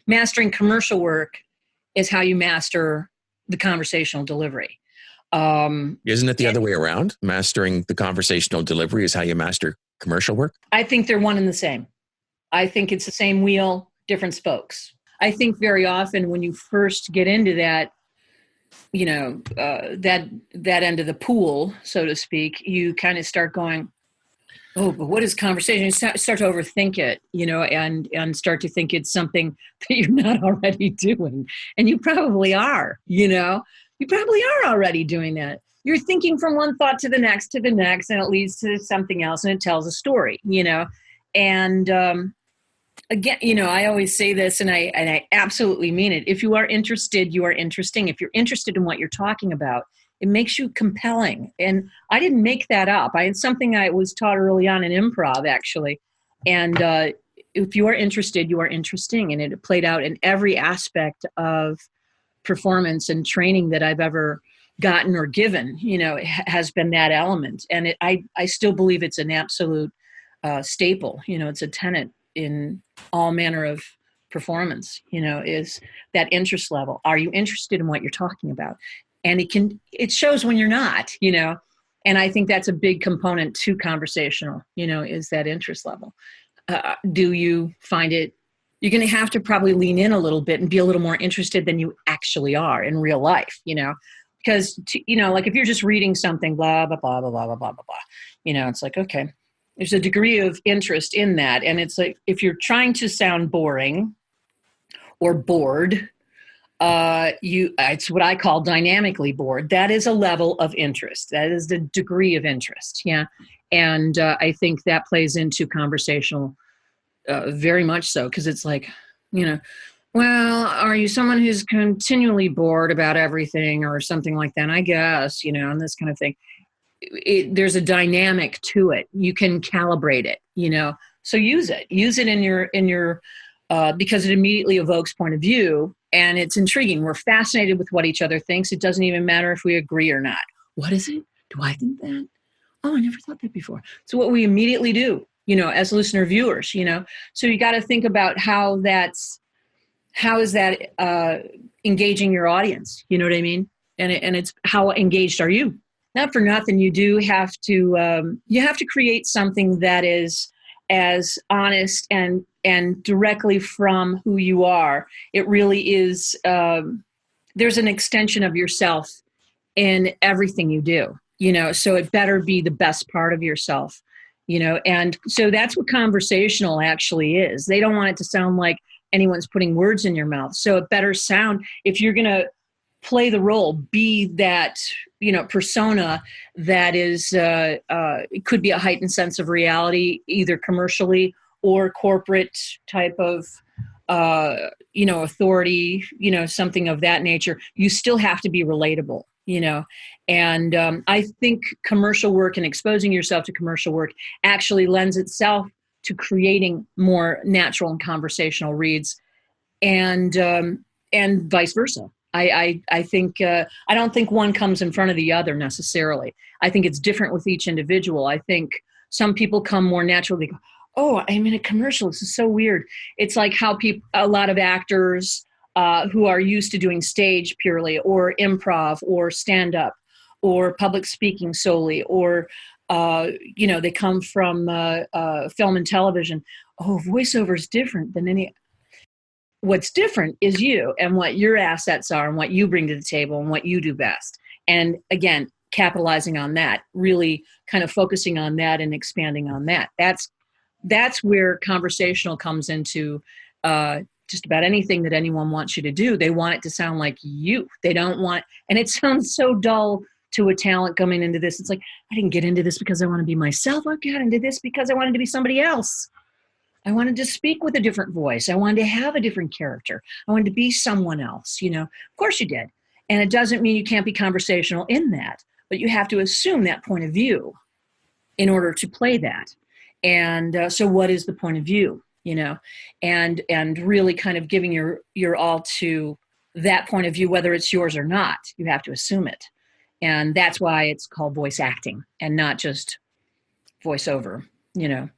Mastering commercial work is how you master the conversational delivery. Isn't it the other way around? Mastering the conversational delivery is how you master commercial work? I think they're one and the same. I think it's the same wheel, different spokes. I think very often when you first get into that, that end of the pool, so to speak, you kind of start going, oh, but what is conversation? You start to overthink it, and start to think it's something that you're not already doing. And you probably are, you probably are already doing that. You're thinking from one thought to the next, and it leads to something else, and it tells a story, And again, I always say this, and I absolutely mean it. If you are interested, you are interesting. If you're interested in what you're talking about, it makes you compelling. And I didn't make that up. It's something I was taught early on in improv, actually. And if you are interested, you are interesting. And it played out in every aspect of performance and training that I've ever gotten or given, it has been that element. And I still believe it's an absolute staple. It's a tenet in all manner of performance, is that interest level. Are you interested in what you're talking about? And it shows when you're not, and I think that's a big component to conversational, is that interest level. Do you find it, you're going to have to probably lean in a little bit and be a little more interested than you actually are in real life, because, like if you're just reading something, blah, blah, blah, blah, blah, blah, blah, blah, it's like, okay, there's a degree of interest in that. And it's like, if you're trying to sound boring or bored, it's what I call dynamically bored. That is a level of interest. That is the degree of interest. Yeah. And I think that plays into conversational very much so. Cause it's like, well, are you someone who's continually bored about everything or something like that? I guess, and this kind of thing. There's a dynamic to it. You can calibrate it, so use it in your, because it immediately evokes point of view and it's intriguing. We're fascinated with what each other thinks. It doesn't even matter if we agree or not. What is it? Do I think that? Oh, I never thought that before. So what we immediately do, as listener viewers, so you got to think about how is that engaging your audience? You know what I mean? And it's how engaged are you? Not for nothing, you do have to create something that is as honest and directly from who you are. It really is. There's an extension of yourself in everything you do. So it better be the best part of yourself. And so that's what conversational actually is. They don't want it to sound like anyone's putting words in your mouth. So it better sound, if you're going to play the role, be that, persona that is, it could be a heightened sense of reality, either commercially or corporate type of, authority, something of that nature. You still have to be relatable, and I think commercial work and exposing yourself to commercial work actually lends itself to creating more natural and conversational reads, and vice versa. I think I don't think one comes in front of the other necessarily. I think it's different with each individual. I think some people come more naturally. Go, oh, I'm in a commercial. This is so weird. It's like how a lot of actors who are used to doing stage purely, or improv, or stand up, or public speaking solely, or they come from film and television. Oh, voiceover is different than any. What's different is you and what your assets are and what you bring to the table and what you do best. And again, capitalizing on that, really kind of focusing on that and expanding on that. That's where conversational comes into just about anything that anyone wants you to do. They want it to sound like you. They don't want, and it sounds so dull to a talent coming into this. It's like, I didn't get into this because I want to be myself. I got into this because I wanted to be somebody else. I wanted to speak with a different voice. I wanted to have a different character. I wanted to be someone else, Of course you did. And it doesn't mean you can't be conversational in that, but you have to assume that point of view in order to play that. And so what is the point of view, and really kind of giving your all to that point of view, whether it's yours or not. You have to assume it. And that's why it's called voice acting and not just voiceover, you know.